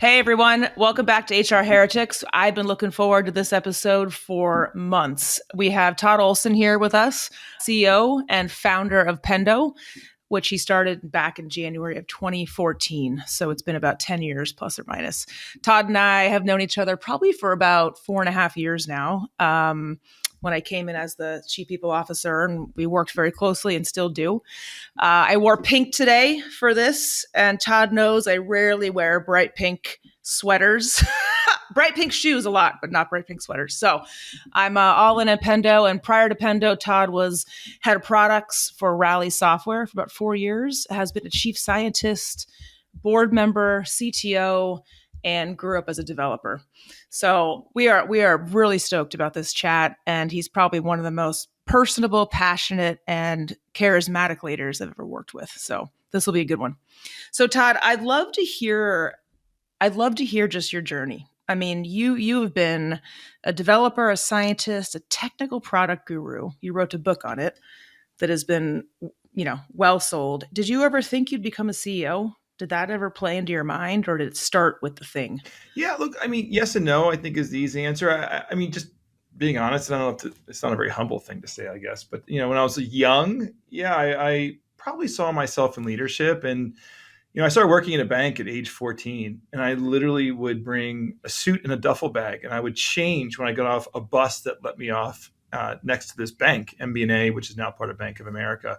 Hey everyone, welcome back to HR Heretics. I've been looking forward to this episode for months. We have Todd Olson here with us, CEO and founder of Pendo, which he started back in January of 2014. So it's been about 10 years plus or minus. Todd and I have known each other probably for about 4.5 years now. When I came in as the chief people officer, and we worked very closely and still do. I wore pink today for this, and Todd knows I rarely wear bright pink sweaters. Bright pink shoes a lot, but not bright pink sweaters. So I'm all in at Pendo, and prior to Pendo, Todd was head of products for Rally Software for about 4 years, has been a chief scientist, board member, CTO, and grew up as a developer. So we are really stoked about this chat, and he's probably one of the most personable, passionate, and charismatic leaders I've ever worked with. So this will be a good one. So Todd, I'd love to hear just your journey. I mean, you have been a developer, a scientist, a technical product guru. You wrote a book on it that has been, well sold. Did you ever think you'd become a CEO? Did that ever play into your mind, or did it start with the thing? Yeah, look, I mean, yes and no, I think is the easy answer. I mean, just being honest, I don't know it's not a very humble thing to say, I guess. But, when I was young, I probably saw myself in leadership. And, I started working in a bank at age 14, and I literally would bring a suit and a duffel bag, and I would change when I got off a bus that let me off next to this bank, MB&A, which is now part of Bank of America.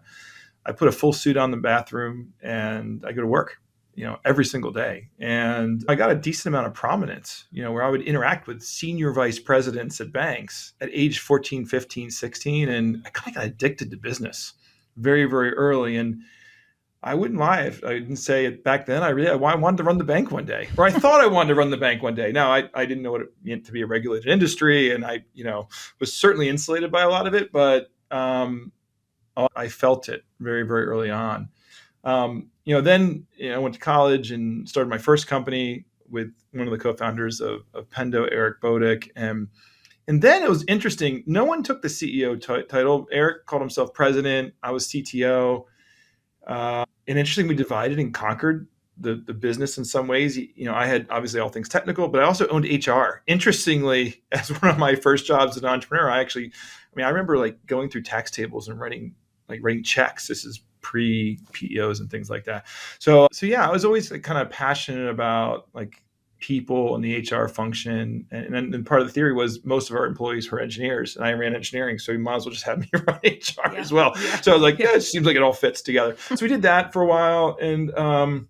I put a full suit on in the bathroom, and I go to work. Every single day. And I got a decent amount of prominence, where I would interact with senior vice presidents at banks at age 14, 15, 16. And I kind of got addicted to business very, very early. And I wouldn't lie if I didn't say it back then. I wanted to run the bank one day, or I thought I wanted to run the bank one day. Now, I didn't know what it meant to be a regulated industry. And I, was certainly insulated by a lot of it, but I felt it very, very early on. Then I went to college and started my first company with one of the co-founders of Pendo, Eric Bodick. And then it was interesting. No one took the CEO title. Eric called himself president. I was CTO. And interesting, we divided and conquered the business in some ways. I had obviously all things technical, but I also owned HR. Interestingly, as one of my first jobs as an entrepreneur, I remember like going through tax tables and writing checks. This is pre-PEOs and things like that. So yeah, I was always kind of passionate about like people and the HR function. And part of the theory was most of our employees were engineers, and I ran engineering. So you might as well just have me run HR as well. Yeah. So I was like, it seems like it all fits together. So we did that for a while. And, I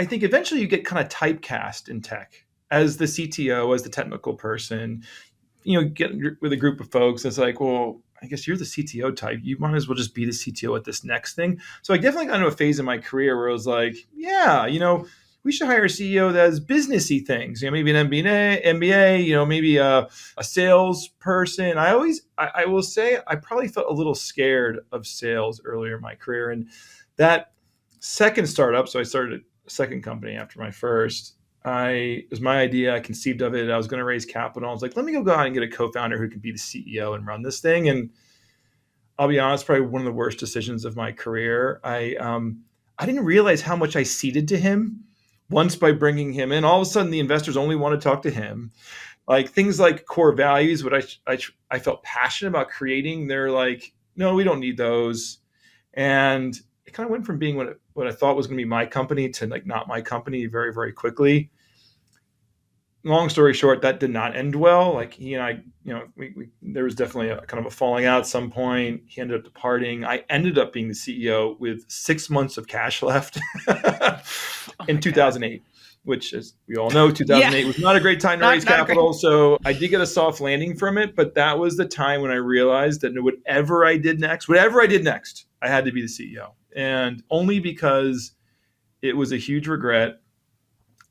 think eventually you get kind of typecast in tech as the CTO, as the technical person, get with a group of folks. It's like, well, I guess you're the CTO type. You might as well just be the CTO at this next thing. So I definitely got into a phase in my career where I was like, yeah, we should hire a CEO that has businessy things. Maybe an MBA, maybe a salesperson. I will say I probably felt a little scared of sales earlier in my career. And that second startup, so I started a second company after my first. It was my idea. I conceived of it. I was going to raise capital. I was like, let me go out and get a co-founder who can be the CEO and run this thing. And I'll be honest, probably one of the worst decisions of my career. I didn't realize how much I ceded to him once by bringing him in. All of a sudden, the investors only want to talk to him. Like things like core values, what I felt passionate about creating, they're like, no, we don't need those. And it kind of went from being what I thought was going to be my company to like not my company very, very quickly. Long story short, that did not end well. Like he and I, there was definitely a kind of a falling out at some point. He ended up departing. I ended up being the CEO with 6 months of cash left in 2008, which, as we all know, 2008 was not a great time to raise capital. So I did get a soft landing from it, but that was the time when I realized that whatever I did next, I had to be the CEO. And only because it was a huge regret.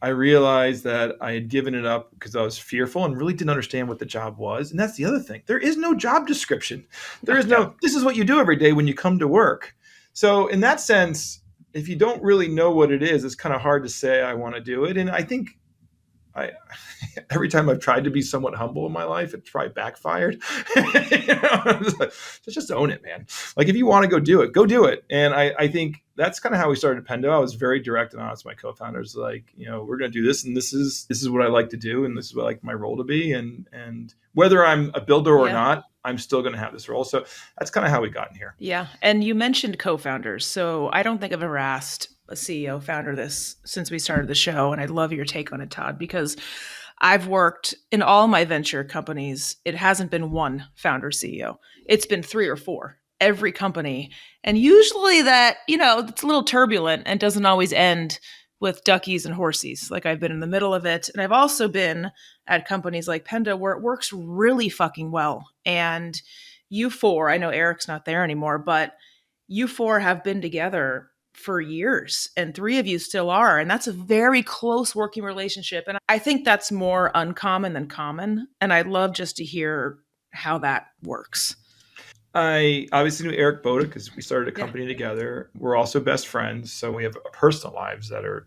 I realized that I had given it up because I was fearful and really didn't understand what the job was. And that's the other thing. There is no job description. This is what you do every day when you come to work. So in that sense, if you don't really know what it is, it's kind of hard to say I want to do it. And I think I every time I've tried to be somewhat humble in my life, it's probably backfired. So just own it, man. Like if you want to go do it. And I think that's kind of how we started Pendo. I was very direct and honest with my co-founders, like, we're going to do this, and this is what I like to do, and this is what I like my role to be. And whether I'm a builder or not, I'm still going to have this role. So that's kind of how we got in here. Yeah. And you mentioned co-founders. So I don't think I've ever asked a CEO founder this since we started the show. And I'd love your take on it, Todd, because I've worked in all my venture companies. It hasn't been one founder CEO. It's been 3 or 4, every company. And usually that, it's a little turbulent and doesn't always end with duckies and horsies. Like I've been in the middle of it. And I've also been at companies like Pendo where it works really fucking well. And you four, I know Eric's not there anymore, but you four have been together for years and 3 of you still are. And that's a very close working relationship. And I think that's more uncommon than common. And I'd love just to hear how that works. I obviously knew Eric Boda because we started a company together. We're also best friends, so we have personal lives that are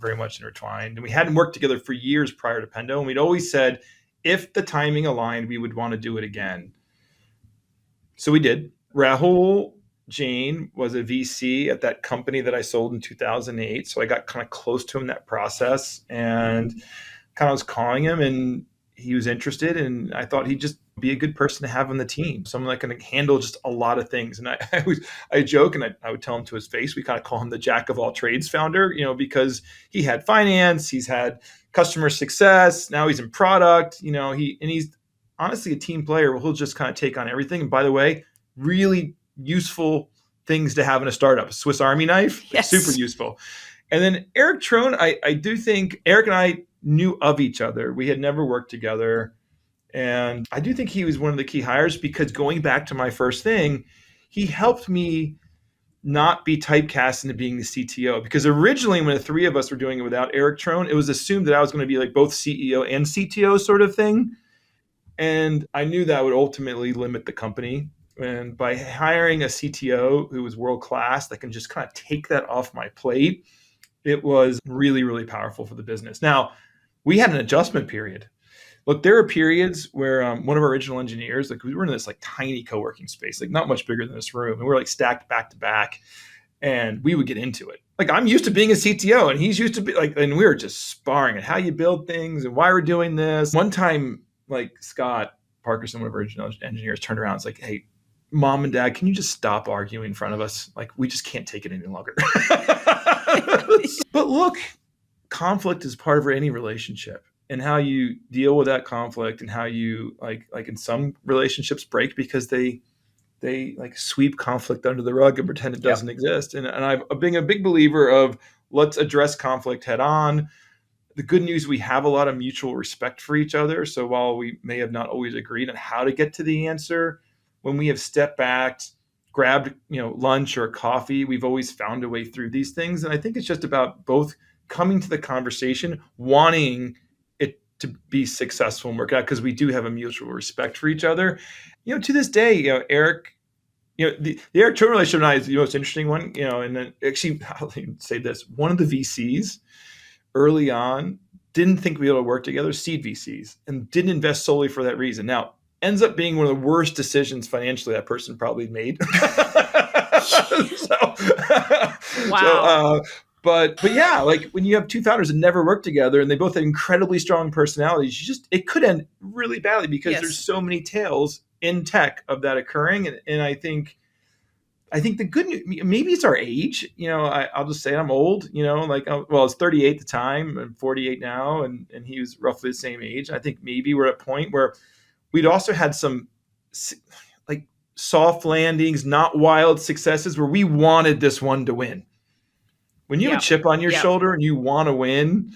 very much intertwined. And we hadn't worked together for years prior to Pendo, and we'd always said if the timing aligned, we would want to do it again. So we did. Rahul Jain was a VC at that company that I sold in 2008, so I got kind of close to him in that process, and kind of was calling him, and he was interested, and I thought he'd just be a good person to have on the team, someone that can handle just a lot of things. And I joke, and I would tell him to his face, we kind of call him the jack of all trades founder, because he had finance, he's had customer success, now he's in product, he's honestly a team player. He'll just kind of take on everything. And by the way, really useful things to have in a startup, a Swiss Army knife, yes. Super useful. And then Eric Trone, I do think Eric and I knew of each other. We had never worked together. And I do think he was one of the key hires because going back to my first thing, he helped me not be typecast into being the CTO. Because originally when the 3 of us were doing it without Eric Trone, it was assumed that I was going to be like both CEO and CTO sort of thing. And I knew that would ultimately limit the company. And by hiring a CTO who was world-class that can just kind of take that off my plate, it was really, really powerful for the business. Now, we had an adjustment period. Look, there are periods where one of our original engineers, like we were in this like tiny co-working space, like not much bigger than this room. And we're like stacked back to back and we would get into it. Like I'm used to being a CTO and he's used to be like, and we were just sparring at how you build things and why we're doing this. One time, like Scott Parkerson, one of our original engineers, turned around and was like, hey, Mom and Dad, can you just stop arguing in front of us? Like we just can't take it any longer. But look, conflict is part of any relationship. And how you deal with that conflict and how you like in some relationships break because they like sweep conflict under the rug and pretend it doesn't exist. And I've been a big believer of let's address conflict head on. The good news, we have a lot of mutual respect for each other. So while we may have not always agreed on how to get to the answer, when we have stepped back, grabbed lunch or coffee, we've always found a way through these things. And I think it's just about both coming to the conversation, wanting it to be successful and work out because we do have a mutual respect for each other. To this day, Eric, the Eric Trone relationship and I is the most interesting one. And then actually, I'll say this: one of the VCs early on didn't think we'd be able to work together, seed VCs, and didn't invest solely for that reason. Now, ends up being one of the worst decisions financially that person probably made. Wow. But yeah, like when you have 2 founders that never worked together and they both have incredibly strong personalities, it could end really badly because there's so many tales in tech of that occurring. And I think the good news, maybe it's our age. I'll just say I'm old. I was 38 at the time, I'm 48 now, and he was roughly the same age. I think maybe we're at a point where we'd also had some like soft landings, not wild successes, where we wanted this one to win. When you have a chip on your shoulder and you want to win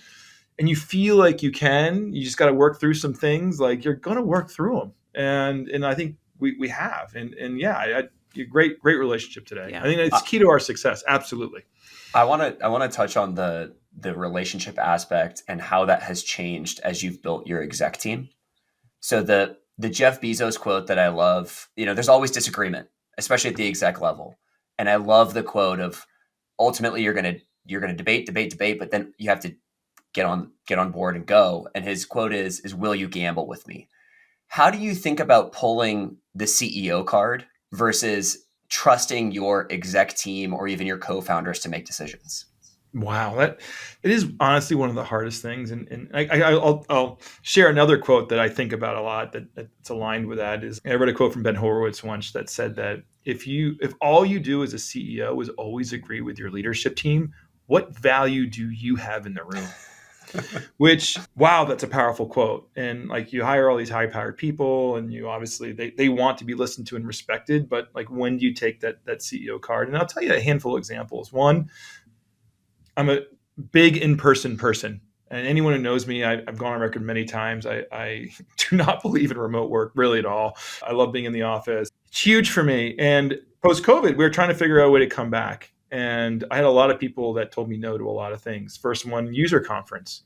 and you feel like you just got to work through some things, like you're going to work through them. And I think we have. And a great relationship today. I think it's key to our success. Absolutely. I want to touch on the relationship aspect and how that has changed as you've built your exec team. So the Jeff Bezos quote that I love, there's always disagreement, especially at the exec level. And I love the quote of ultimately you're going to debate, but then you have to get on board and go. And his quote is will you gamble with me? How do you think about pulling the CEO card versus trusting your exec team or even your co-founders to make decisions? Wow, that it is honestly one of the hardest things, and I'll share another quote that I think about a lot that's aligned with that. Is I read a quote from Ben Horowitz once that said that if all you do as a CEO is always agree with your leadership team, what value do you have in the room? Which, wow, that's a powerful quote. And like you hire all these high-powered people, and you obviously they want to be listened to and respected, but like when do you take that CEO card? And I'll tell you a handful of examples. One, I'm a big in-person person. And anyone who knows me, I've gone on record many times. I do not believe in remote work really at all. I love being in the office. It's huge for me. And post-COVID, we were trying to figure out a way to come back. And I had a lot of people that told me no to a lot of things. First one, user conference.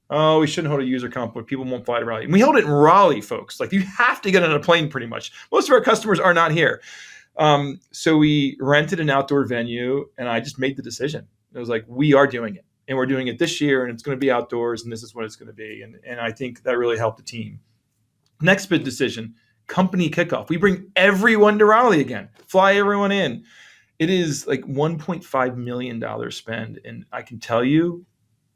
Oh, we shouldn't hold a user conference, but people won't fly to Raleigh. And we held it in Raleigh, folks. Like you have to get on a plane pretty much. Most of our customers are not here. So we rented an outdoor venue and I just made the decision. It was like, we are doing it. And we're doing it this year, and it's going to be outdoors, and this is what it's going to be. And I think that really helped the team. Next big decision, company kickoff. We bring everyone to Raleigh again, fly everyone in. It is like $1.5 million spend. And I can tell you,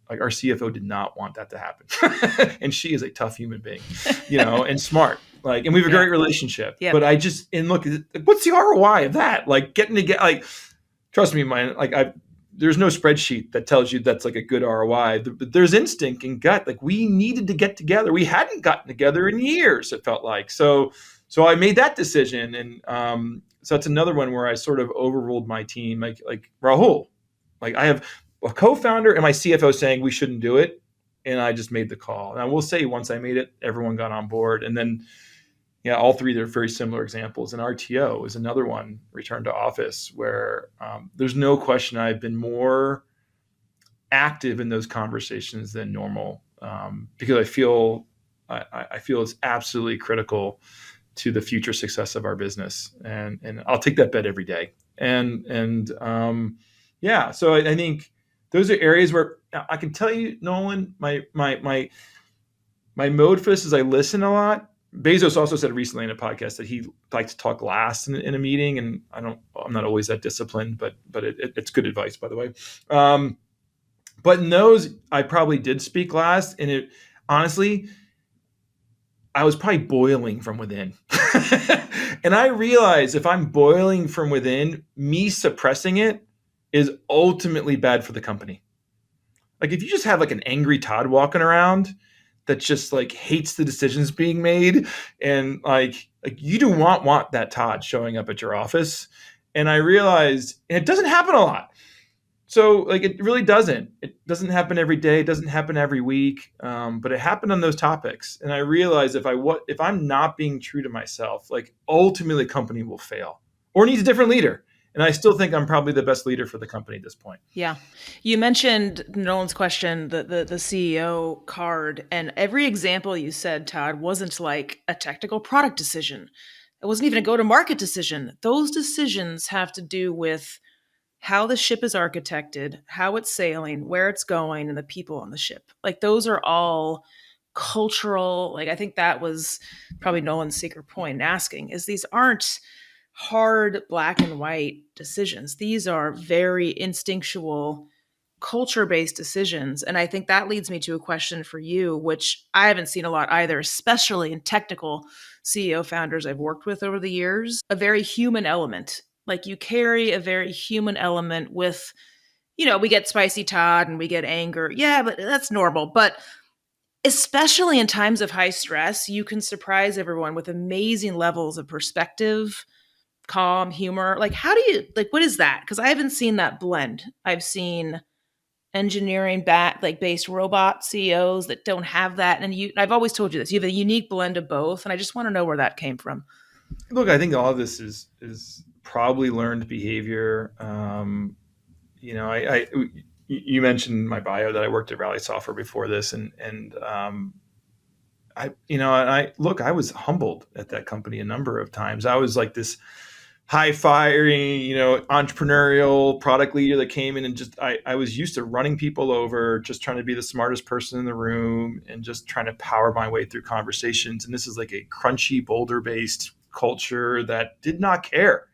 like our CFO did not want that to happen. And she is a tough human being, and smart. Like, and we have a great relationship. Yep. But look, what's the ROI of that? Like getting to get, like, trust me, there's no spreadsheet that tells you that's like a good ROI. But there's instinct and gut. Like we needed to get together. We hadn't gotten together in years, it felt like. So I made that decision. And so that's another one where I sort of overruled my team. Like Rahul, like I have a co-founder and my CFO saying we shouldn't do it. And I just made the call. And I will say once I made it, everyone got on board. And then, all three, they're very similar examples. And RTO is another one, return to office, where there's no question I've been more active in those conversations than normal because I feel it's absolutely critical to the future success of our business. And I'll take that bet every day. So I think those are areas where I can tell you, Nolan, my mode for this is I listen a lot. Bezos also said recently in a podcast that he likes to talk last in a meeting, and I'm not always that disciplined, but it's good advice, by the way. But in those, I probably did speak last, and it honestly, I was probably boiling from within. And I realized if I'm boiling from within, me suppressing it is ultimately bad for the company. Like if you just have like an angry Todd walking around that just like hates the decisions being made, and like you do not want that Todd showing up at your office. And I realized, and it doesn't happen a lot. So like it really doesn't. It doesn't happen every day. It doesn't happen every week. But it happened on those topics. And I realized if I'm not being true to myself, like ultimately the company will fail or needs a different leader. And I still think I'm probably the best leader for the company at this point. Yeah. You mentioned Nolan's question, the CEO card, and every example you said, Todd, wasn't like a technical product decision. It wasn't even a go-to-market decision. Those decisions have to do with how the ship is architected, how it's sailing, where it's going, and the people on the ship. Like those are all cultural. Like I think that was probably Nolan's secret point in asking is these aren't hard black and white decisions. These are very instinctual, culture-based decisions. And I think that leads me to a question for you, which I haven't seen a lot either, especially in technical CEO founders I've worked with over the years, a very human element. Like you carry a very human element with, we get spicy Todd and we get anger. Yeah, but that's normal. But especially in times of high stress, you can surprise everyone with amazing levels of perspective, calm, humor. Like, how do you, like, what is that? Because I haven't seen that blend. I've seen engineering based robot CEOs that don't have that. And I've always told you this, you have a unique blend of both. And I just want to know where that came from. Look, I think all of this is probably learned behavior. You mentioned in my bio that I worked at Rally Software before this, and I was humbled at that company a number of times. I was like this high firing, entrepreneurial product leader that came in and just, I was used to running people over, just trying to be the smartest person in the room and just trying to power my way through conversations. And this is like a crunchy, boulder based culture that did not care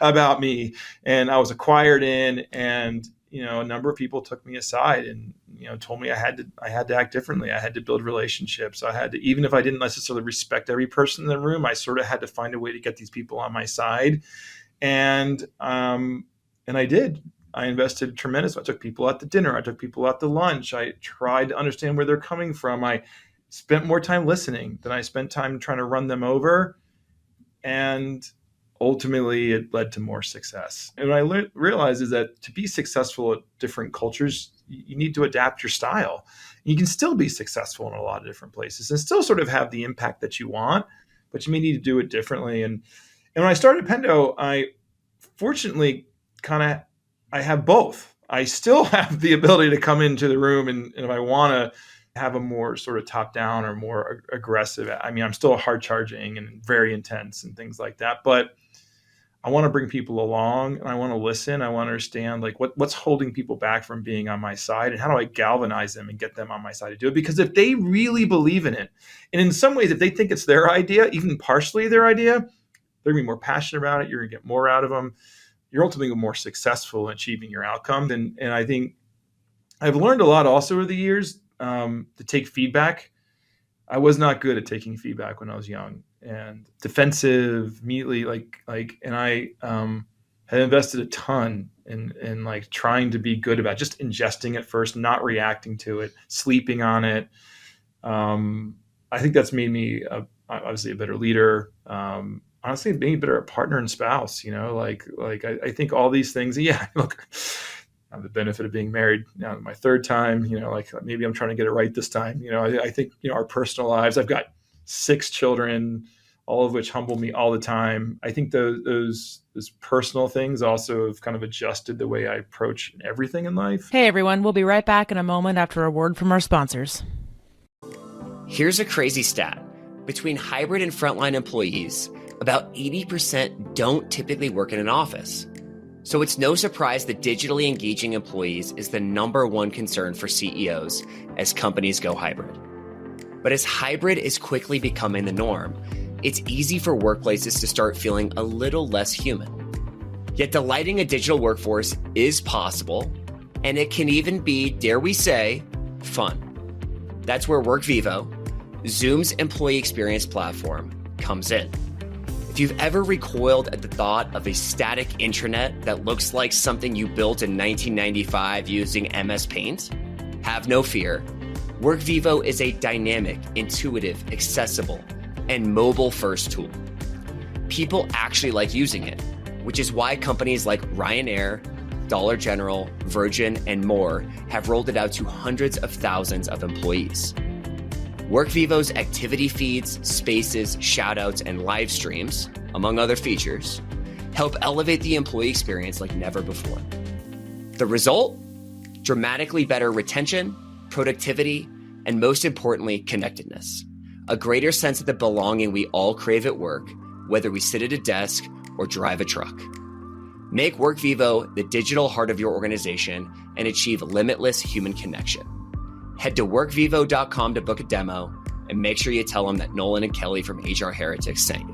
about me. And I was acquired in, and, a number of people took me aside and, told me I had to act differently. I had to build relationships. I had to, even if I didn't necessarily respect every person in the room, I sort of had to find a way to get these people on my side. And I did. I invested tremendous. I took people out to dinner. I took people out to lunch. I tried to understand where they're coming from. I spent more time listening than I spent time trying to run them over. And ultimately, it led to more success. And what I realized is that to be successful at different cultures, you need to adapt your style. You can still be successful in a lot of different places and still sort of have the impact that you want, but you may need to do it differently. And when I started Pendo, I fortunately I have both. I still have the ability to come into the room and if I want to have a more sort of top down or more aggressive, I'm still hard charging and very intense and things like that, but I want to bring people along and I want to listen. I want to understand like what's holding people back from being on my side and how do I galvanize them and get them on my side to do it? Because if they really believe in it, and in some ways, if they think it's their idea, even partially their idea, they're gonna be more passionate about it. You're gonna get more out of them. You're ultimately more successful in achieving your outcome. And I think I've learned a lot also over the years to take feedback. I was not good at taking feedback when I was young and defensive immediately, and I had invested a ton in like trying to be good about just ingesting it first, not reacting to it, sleeping on it. I think that's made me obviously a better leader. Honestly, being a better partner and spouse, I think all these things, yeah, look, I have the benefit of being married now my third time, maybe I'm trying to get it right this time. I think, our personal lives, I've got 6 children, all of which humble me all the time. I think those personal things also have kind of adjusted the way I approach everything in life. Hey, everyone. We'll be right back in a moment after a word from our sponsors. Here's a crazy stat. Between hybrid and frontline employees, about 80% don't typically work in an office. So it's no surprise that digitally engaging employees is the #1 concern for CEOs as companies go hybrid. But as hybrid is quickly becoming the norm, it's easy for workplaces to start feeling a little less human. Yet delighting a digital workforce is possible, and it can even be, dare we say, fun. That's where Workvivo, Zoom's employee experience platform, comes in. If you've ever recoiled at the thought of a static intranet that looks like something you built in 1995 using MS Paint, have no fear. Workvivo is a dynamic, intuitive, accessible, and mobile-first tool. People actually like using it, which is why companies like Ryanair, Dollar General, Virgin, and more have rolled it out to hundreds of thousands of employees. Workvivo's activity feeds, spaces, shoutouts, and live streams, among other features, help elevate the employee experience like never before. The result? Dramatically better retention, productivity, and most importantly, connectedness. A greater sense of the belonging we all crave at work, whether we sit at a desk or drive a truck. Make Workvivo the digital heart of your organization and achieve limitless human connection. Head to workvivo.com to book a demo and make sure you tell them that Nolan and Kelli from HR Heretics sent you.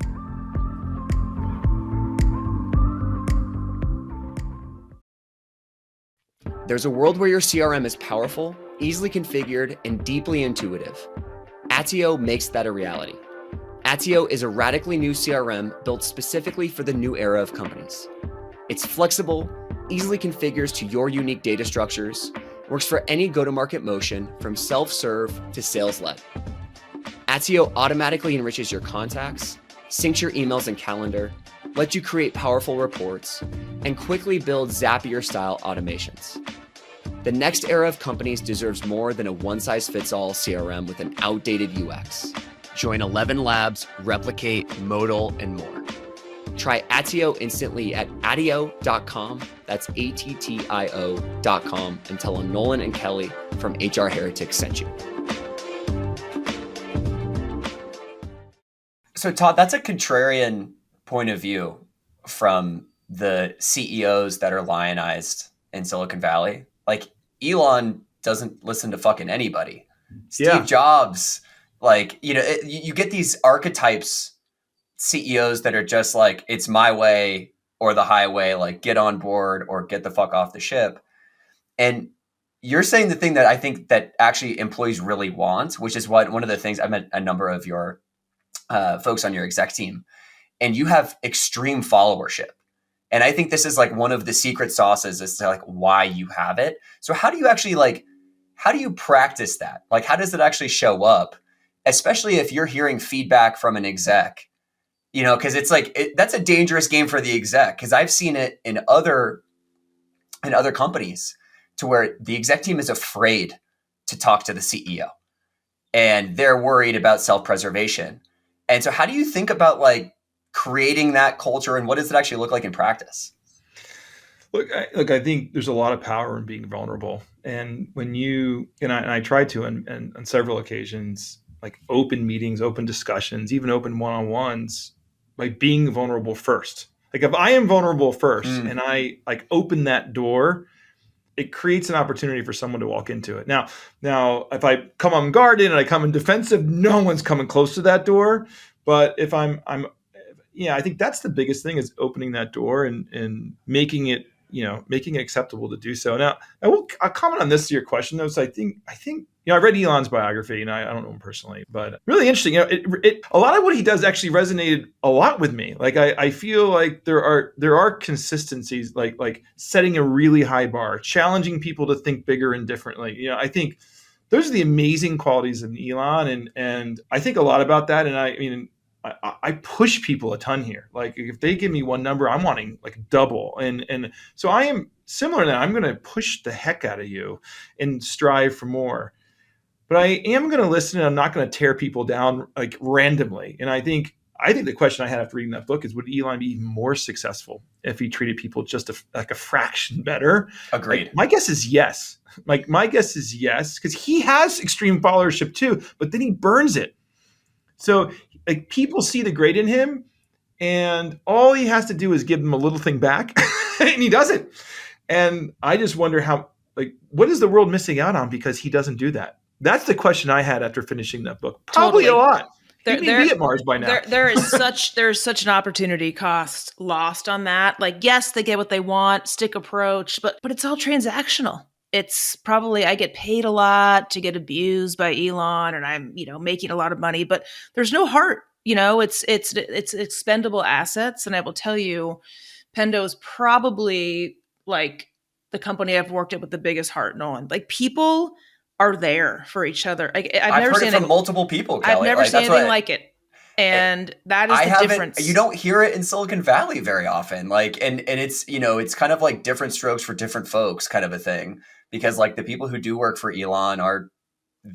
There's a world where your CRM is powerful, easily configured, and deeply intuitive. Attio makes that a reality. Attio is a radically new CRM built specifically for the new era of companies. It's flexible, easily configures to your unique data structures, works for any go-to-market motion from self-serve to sales-led. Attio automatically enriches your contacts, syncs your emails and calendar, lets you create powerful reports, and quickly build Zapier-style automations. The next era of companies deserves more than a one-size-fits-all CRM with an outdated UX. Join 11 labs, replicate, modal, and more. Try Attio instantly at attio.com. That's ATTIO.com and tell them Nolan and Kelli from HR Heretics sent you. So Todd, that's a contrarian point of view from the CEOs that are lionized in Silicon Valley. Like Elon doesn't listen to fucking anybody. Steve Jobs, like, you get these archetypes, CEOs that are just like, it's my way or the highway, like get on board or get the fuck off the ship. And you're saying the thing that I think that actually employees really want, which is one of the things. I met a number of your folks on your exec team, and you have extreme followership. And I think this is like one of the secret sauces as to like why you have it. So how do you practice that? Like, how does it actually show up? Especially if you're hearing feedback from an exec, because it's like, that's a dangerous game for the exec. Cause I've seen it in other companies to where the exec team is afraid to talk to the CEO and they're worried about self-preservation. And so how do you think about like creating that culture, and what does it actually look like in practice? Look, I think there's a lot of power in being vulnerable. And when I tried to, and on several occasions, like open meetings, open discussions, even open one-on-ones, like being vulnerable first. Like if I am vulnerable first and I like open that door, it creates an opportunity for someone to walk into it. Now, if I come on guard and I come in defensive, no one's coming close to that door. But if I think that's the biggest thing, is opening that door and making it acceptable to do so. Now, I'll comment on this to your question though. So I think I read Elon's biography, and I don't know him personally, but really interesting. A lot of what he does actually resonated a lot with me. Like I feel like there are consistencies, like setting a really high bar, challenging people to think bigger and differently. I think those are the amazing qualities of Elon, and I think a lot about that. And I push people a ton here. Like if they give me one number, I'm wanting like double. And so I am similar to that. I'm going to push the heck out of you and strive for more. But I am going to listen, and I'm not going to tear people down like randomly. And I think the question I had after reading that book is, would Elon be even more successful if he treated people just a fraction better? Agreed. Like, my guess is yes. Because he has extreme followership too, but then he burns it. So like people see the great in him, and all he has to do is give them a little thing back, and he does it. And I just wonder what is the world missing out on because he doesn't do that? That's the question I had after finishing that book. Probably a lot. He'd be at Mars by now. There's such an opportunity cost lost on that. Like, yes, they get what they want, stick approach, but it's all transactional. It's probably, I get paid a lot to get abused by Elon, and I'm, making a lot of money, but there's no heart. It's expendable assets. And I will tell you, Pendo is probably like the company I've worked at with the biggest heart, Nolan. Like people are there for each other. I've never heard seen it from multiple people, Kelli. I've never seen anything like it. And that is the difference. You don't hear it in Silicon Valley very often. Like, and it's, it's kind of like different strokes for different folks kind of a thing. Because like the people who do work for Elon are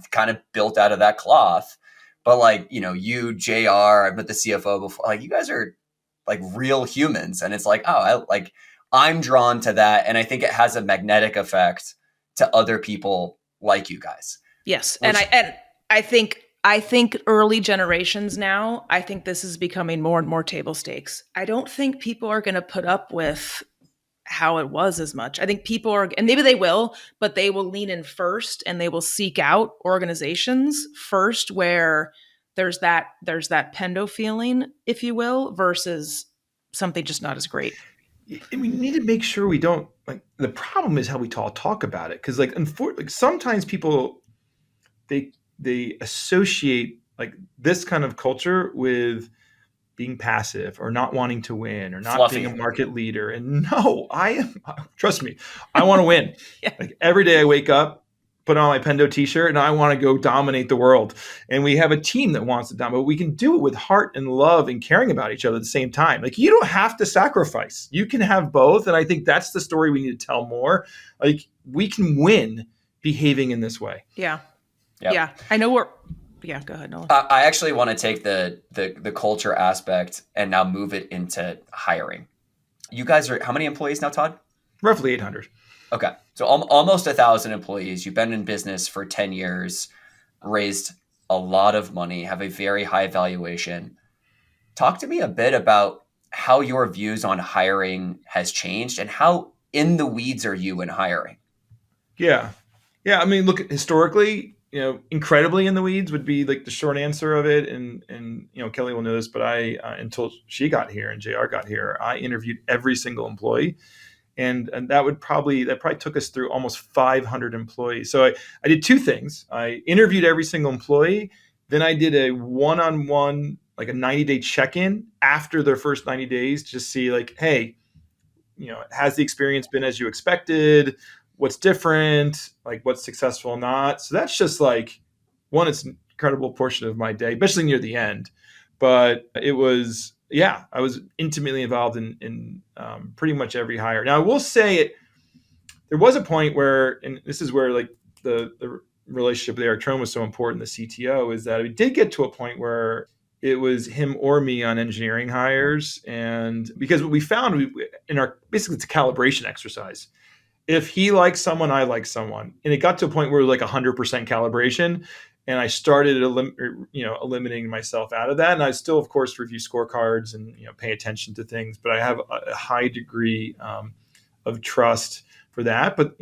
kind of built out of that cloth. But like, you, JR, I've met the CFO before, like you guys are like real humans. And it's like, I'm drawn to that. And I think it has a magnetic effect to other people like you guys. Yes. And I think early generations now, I think this is becoming more and more table stakes. I don't think people are going to put up with how it was as much. I think people are, and maybe they will, but they will lean in first, and they will seek out organizations first where there's that Pendo feeling, if you will, versus something just not as great. And we need to make sure we don't, like, the problem is how we talk about it. Cause like sometimes people, they associate like this kind of culture with being passive or not wanting to win or not Fluffy. Being a market leader. And no, trust me, I want to win. Yeah. Like every day I wake up, put on my Pendo t-shirt, and I want to go dominate the world. And we have a team that wants to dominate, but we can do it with heart and love and caring about each other at the same time. Like you don't have to sacrifice. You can have both. And I think that's the story we need to tell more. Like we can win behaving in this way. Yeah. Yep. Yeah. I know yeah, go ahead, Nolan. I actually want to take the culture aspect and now move it into hiring. You guys are, how many employees now, Todd? Roughly 800. Okay. So almost 1,000 employees. You've been in business for 10 years, raised a lot of money, have a very high valuation. Talk to me a bit about how your views on hiring has changed and how in the weeds are you in hiring? Yeah. Yeah. I mean, look, historically, incredibly in the weeds would be like the short answer of it. And Kelli will know this, but until she got here and JR got here, I interviewed every single employee. And that probably took us through almost 500 employees. So I did two things. I interviewed every single employee. Then I did a one-on-one, like a 90-day check-in after their first 90 days to just see like, hey, has the experience been as you expected? What's different? Like what's successful or not? So that's just like it's an incredible portion of my day, especially near the end. But it was, yeah, I was intimately involved in pretty much every hire. Now I will say there was a point where, and this is where like the relationship with Eric Trone was so important, the CTO, is that we did get to a point where it was him or me on engineering hires. And because what we found basically it's a calibration exercise. If he likes someone, I like someone. And it got to a point where it was like 100% calibration. And I started eliminating myself out of that. And I still, of course, review scorecards and pay attention to things, but I have a high degree of trust for that. But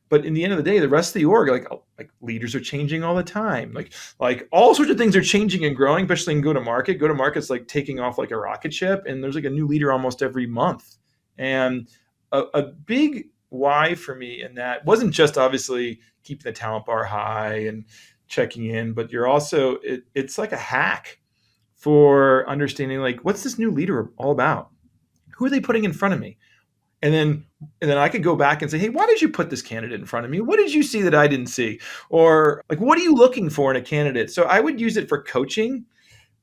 but in the end of the day, the rest of the org, like leaders are changing all the time. Like all sorts of things are changing and growing, especially in go-to-market. Go-to-market's like taking off like a rocket ship, and there's like a new leader almost every month. And a big why for me in that wasn't just obviously keeping the talent bar high and checking in, but you're also it's like a hack for understanding like what's this new leader all about? Who are they putting in front of me? And then I could go back and say, hey, why did you put this candidate in front of me? What did you see that I didn't see? Or like, what are you looking for in a candidate? So I would use it for coaching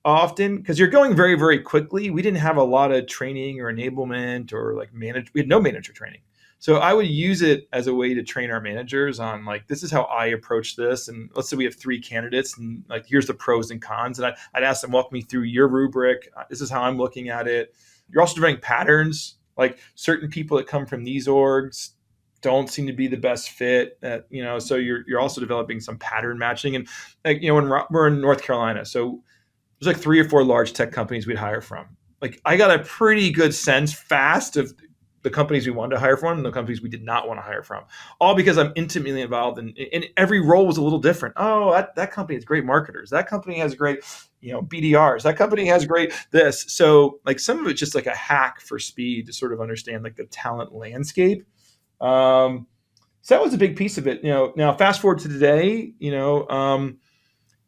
often because you're going very, very quickly. We didn't have a lot of training or enablement or like we had no manager training. So I would use it as a way to train our managers on like, this is how I approach this. And let's say we have 3 candidates and like, here's the pros and cons. And I'd ask them, walk me through your rubric. This is how I'm looking at it. You're also developing patterns. Like certain people that come from these orgs don't seem to be the best fit. So you're also developing some pattern matching. And like, when we're in North Carolina, so there's like 3 or 4 large tech companies we'd hire from. Like I got a pretty good sense fast of the companies we wanted to hire from and the companies we did not want to hire from, all because I'm intimately involved in every role was a little different. Oh, that company has great marketers. That company has great, BDRs. That company has great this. So like some of it's just like a hack for speed to sort of understand like the talent landscape. So that was a big piece of it. Now fast forward to today,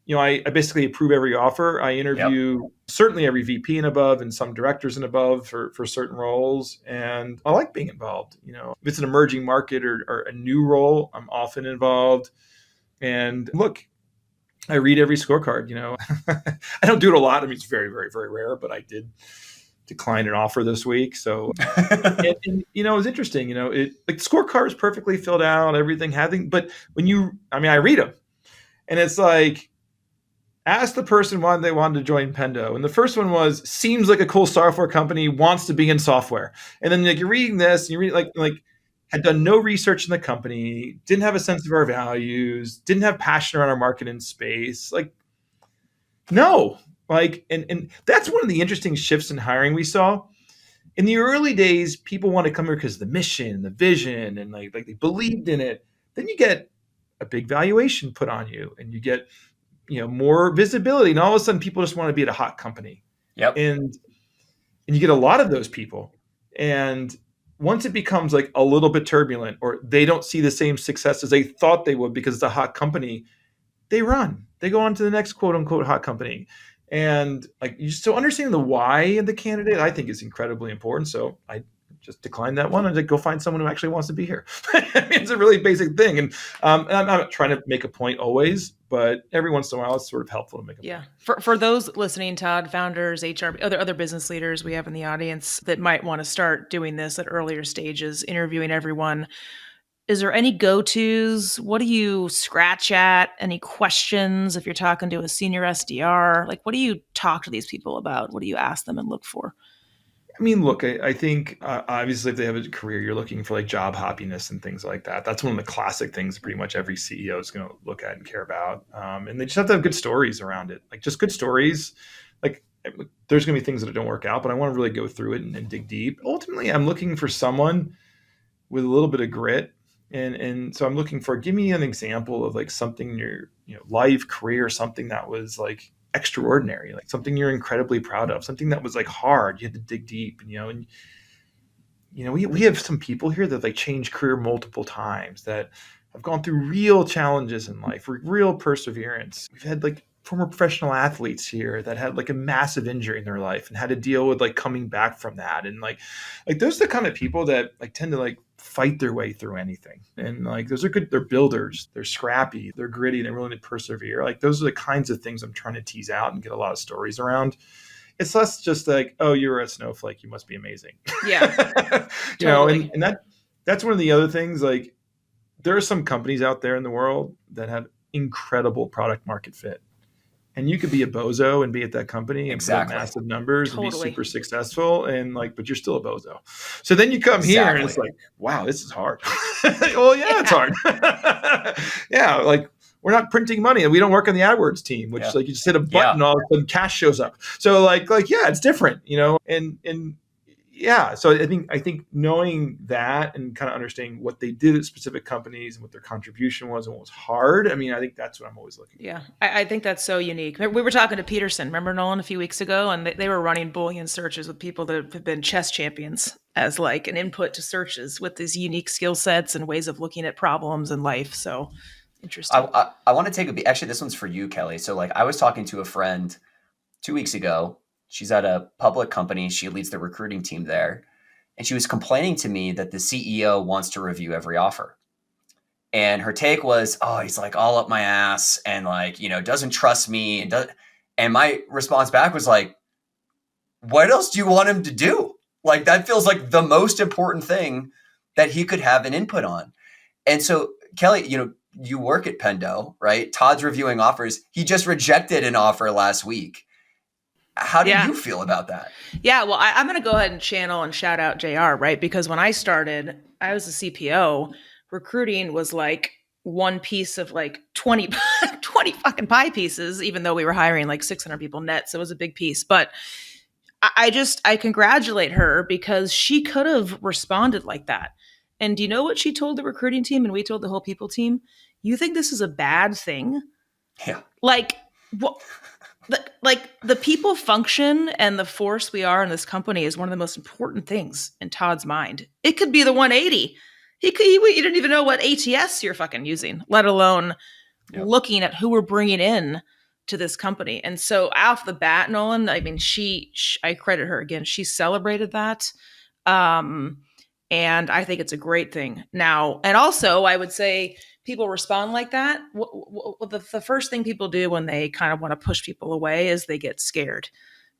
I basically approve every offer. I interview certainly every VP and above and some directors and above for certain roles. And I like being involved. If it's an emerging market or a new role, I'm often involved. And look, I read every scorecard. I don't do it a lot. I mean, it's very, very, very rare, but I did decline an offer this week. So, and it was interesting. Like the scorecard is perfectly filled out, everything having, but I read them and it's like, ask the person why they wanted to join Pendo. And the first one was, seems like a cool software company, wants to be in software. And then like you're reading this, and you read like had done no research in the company, didn't have a sense of our values, didn't have passion around our market and space. Like, no. Like, and that's one of the interesting shifts in hiring we saw. In the early days, people want to come here because of the mission, the vision, and like they believed in it. Then you get a big valuation put on you, and you get more visibility, and all of a sudden people just want to be at a hot company. Yep. And you get a lot of those people. And once it becomes like a little bit turbulent, or they don't see the same success as they thought they would because it's a hot company, they run. They go on to the next quote unquote hot company. And like so understanding the why of the candidate, I think is incredibly important. So I just decline that one and go find someone who actually wants to be here. It's a really basic thing. And I'm not trying to make a point always, but every once in a while it's sort of helpful to make a point. For those listening, Todd, founders, HR, other business leaders we have in the audience that might want to start doing this at earlier stages, interviewing everyone, is there any go-tos? What do you scratch at? Any questions if you're talking to a senior SDR? Like, what do you talk to these people about? What do you ask them and look for? I mean, look, I think obviously if they have a career, you're looking for like job happiness and things like that. That's one of the classic things pretty much every CEO is going to look at and care about. And they just have to have good stories around it, like just good stories. Like there's going to be things that don't work out, but I want to really go through it and dig deep. Ultimately, I'm looking for someone with a little bit of grit. And so I'm looking for, give me an example of like something in your life, career, something that was like extraordinary, like something you're incredibly proud of, something that was like hard. You had to dig deep, and we have some people here that like changed career multiple times, that have gone through real challenges in life, real perseverance. We've had like former professional athletes here that had like a massive injury in their life and had to deal with like coming back from that. And like those are the kind of people that like tend to like fight their way through anything. And like, those are good. They're builders, they're scrappy, they're gritty, they're willing to persevere. Like, those are the kinds of things I'm trying to tease out and get a lot of stories around. It's less just like, oh, you're a snowflake, you must be amazing. Yeah. Totally. And that's one of the other things. Like, there are some companies out there in the world that have incredible product market fit. And you could be a bozo and be at that company and put up massive numbers and be super successful, and like, but you're still a bozo. So then you come here and it's like, wow, this is hard. Well, yeah, it's hard. Yeah, like, we're not printing money and we don't work on the AdWords team, which like, you just hit a button, all of a sudden cash shows up. So like yeah, it's different, and yeah. So I think knowing that and kind of understanding what they did at specific companies and what their contribution was and what was hard. I mean, I think that's what I'm always looking for. Yeah. I think that's so unique. We were talking to Peterson, remember Nolan, a few weeks ago, and they were running Boolean searches with people that have been chess champions as like an input to searches with these unique skill sets and ways of looking at problems in life. So interesting. I want to take a beat. Actually, this one's for you, Kelly. So like, I was talking to a friend 2 weeks ago. She's at a public company. She leads the recruiting team there. And she was complaining to me that the CEO wants to review every offer. And her take was, oh, he's like all up my ass and like, doesn't trust me. And my response back was like, what else do you want him to do? Like, that feels like the most important thing that he could have an input on. And so, Kelly, you work at Pendo, right? Todd's reviewing offers. He just rejected an offer last week. How do you feel about that? Yeah, well, I'm going to go ahead and channel and shout out JR, right? Because when I started, I was a CPO. Recruiting was like one piece of like 20 fucking pie pieces, even though we were hiring like 600 people net. So it was a big piece. But I congratulate her because she could have responded like that. And do you know what she told the recruiting team and we told the whole people team? You think this is a bad thing? Yeah. Like, what? The people function and the force we are in this company is one of the most important things in Todd's mind. It could be the 180. You didn't even know what ATS you're fucking using, let alone looking at who we're bringing in to this company. And so off the bat, Nolan, I mean, I credit her again. She celebrated that. And I think it's a great thing now. And also I would say, people respond like that. The first thing people do when they kind of want to push people away is they get scared,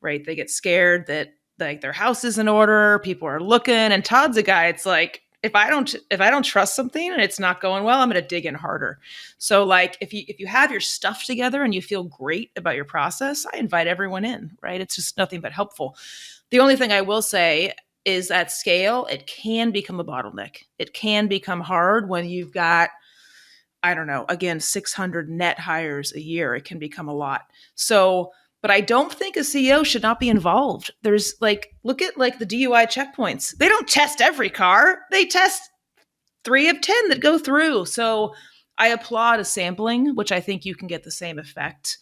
right? They get scared that like their house is in order, people are looking. And Todd's a guy. It's like, if I don't trust something and it's not going well, I'm going to dig in harder. So like, if you have your stuff together and you feel great about your process, I invite everyone in, right? It's just nothing but helpful. The only thing I will say is at scale, it can become a bottleneck. It can become hard when you've got, I don't know, again, 600 net hires a year. It can become a lot. So, but I don't think a CEO should not be involved. There's like, look at like the DUI checkpoints. They don't test every car. They test 3 of 10 that go through. So I applaud a sampling, which I think you can get the same effect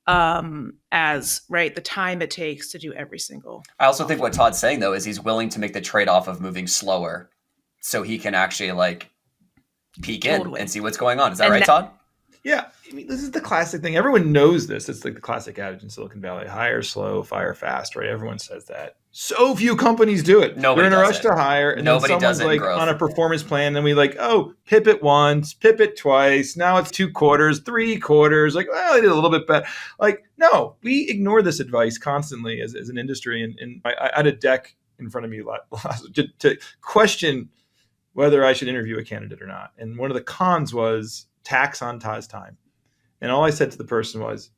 as, right, the time it takes to do every single. I also think what Todd's saying though, is he's willing to make the trade-off of moving slower so he can actually like peek in and see what's going on. Is that right, Todd? Yeah. I mean, this is the classic thing. Everyone knows this. It's like the classic adage in Silicon Valley: hire slow, fire fast, right? Everyone says that. So few companies do it. Nobody They're in a rush it. to hire. And Nobody then does someone's it like on a performance plan. Then we like, oh, pip it once, pip it twice. Now it's 2 quarters, 3 quarters. Like, well, I did a little bit better. Like, no, we ignore this advice constantly as an industry. And I had a deck in front of me to question whether I should interview a candidate or not. And one of the cons was tax on Todd's time. And all I said to the person was,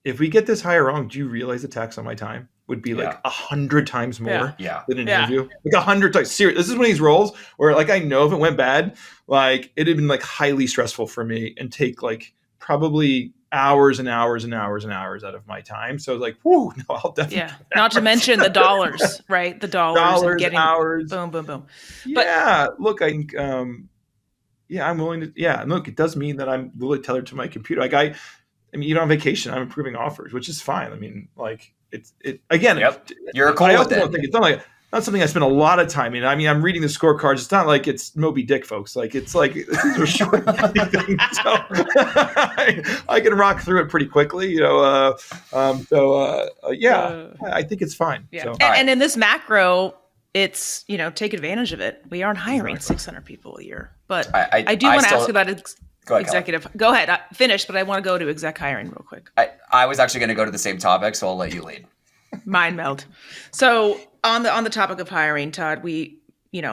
if we get this hire wrong, do you realize the tax on my time would be like 100 times more than an interview? Like 100 times. Serious. This is one of these roles where like, I know if it went bad, like it'd have been like highly stressful for me and take like probably hours and hours and hours and hours out of my time. So like, whoo, no, I'll definitely. Not to mention the dollars, right? The dollars and getting hours. boom, boom, boom. Yeah. Look, I think, I'm willing to, and look, it does mean that I'm really tethered to my computer. Like I mean, on vacation, I'm approving offers, which is fine. I mean, like again, you're cool I with also it. don't think it's not something I spend a lot of time in. I mean, I'm reading the scorecards. It's not like it's Moby Dick, folks. Like it's like these are short things, so I can rock through it pretty quickly. I think it's fine. Yeah. So. And in this macro, it's, take advantage of it. We aren't hiring 600 people a year, but I do want to ask about executive. Kelli. Go ahead. I finished, but I want to go to exec hiring real quick. I was actually going to go to the same topic, so I'll let you lead. Mind meld. So on the topic of hiring, Todd, we,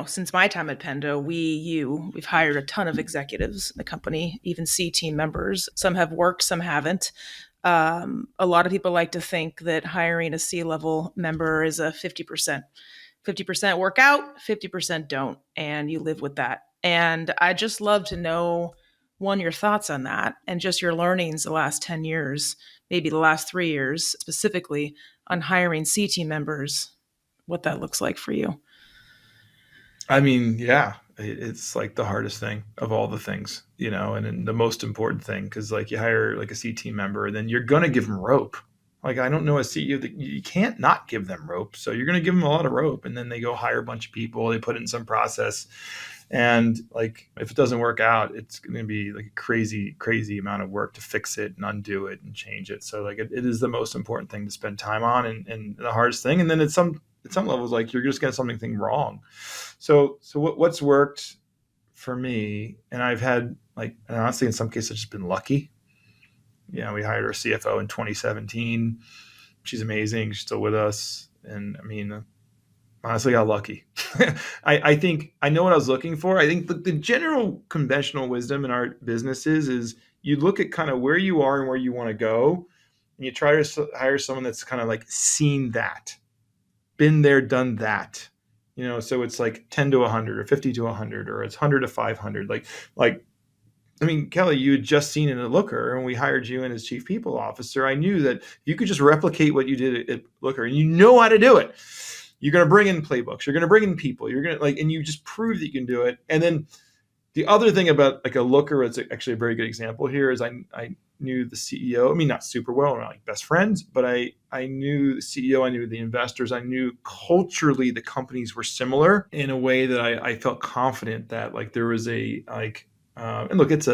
since my time at Pendo, we've hired a ton of executives in the company, even C team members. Some have worked, some haven't. A lot of people like to think that hiring a C-level member is a 50%. 50% work out, 50% don't, and you live with that. And I just love to know, one, your thoughts on that and just your learnings the last 10 years, maybe the last 3 years specifically on hiring C team members, what that looks like for you. I mean, it's like the hardest thing of all the things, and then the most important thing, because like you hire like a C team member, then you're going to give them rope. Like, I don't know a CEO that you can't not give them rope. So you're going to give them a lot of rope, and then they go hire a bunch of people. They put in some process. And like, if it doesn't work out, it's going to be like a crazy, crazy amount of work to fix it and undo it and change it. So like, it is the most important thing to spend time on and the hardest thing. And then at some levels, like you're just getting something wrong. So what's worked for me, and I've had like, and honestly, in some cases, I've just been lucky. We hired our CFO in 2017. She's amazing. She's still with us. And I mean, honestly, got lucky. I think I know what I was looking for. I think the general conventional wisdom in our businesses is you look at kind of where you are and where you want to go, and you try to hire someone that's kind of like seen that, been there, done that. So it's like 10 to 100 or 50 to 100, or it's 100 to 500. I mean, Kelli, you had just seen it at Looker, and we hired you in as chief people officer. I knew that you could just replicate what you did at Looker, and you know how to do it. You're going to bring in playbooks. You're going to bring in people. You're going to and you just prove that you can do it. And then the other thing about like a Looker, it's actually a very good example here, is I knew the CEO. I mean, not super well, we're not like best friends, but I knew the CEO. I knew the investors. I knew culturally the companies were similar in a way that I felt confident that like there was and look, it's